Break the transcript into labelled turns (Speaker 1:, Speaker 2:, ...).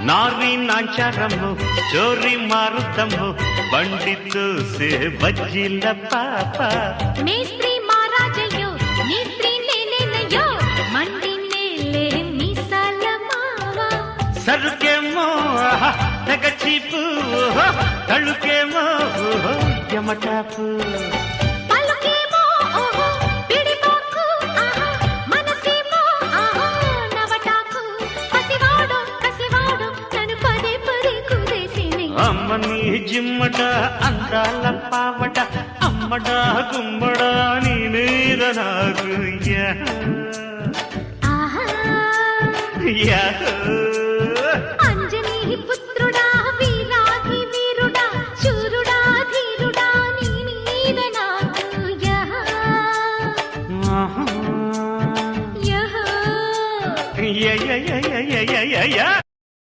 Speaker 1: నారి నాంచారమ్ము చోరి మారుతమ్ము బండితో సే బజ్జిల పాప
Speaker 2: మేస్త్రి మహారాజయ్యో నేత్రి నేనేనయ్యో మండి నేలే మీసాల మావా
Speaker 1: సరుకేమో తెగ చీపు తళుకేమో యమటాపు
Speaker 2: పలుకేమో ఓహో పిడిపోకు ఆహా మనసేమో ఆహా నవటాకు పసివాడు కసివాడు నన్ను పదే పదే కుదేసిని
Speaker 1: అమ్మని జిమ్మట అందాల పావట అమ్మడా గుమ్మడా నీ మీద నాకు
Speaker 2: ఆహా
Speaker 1: యాహూ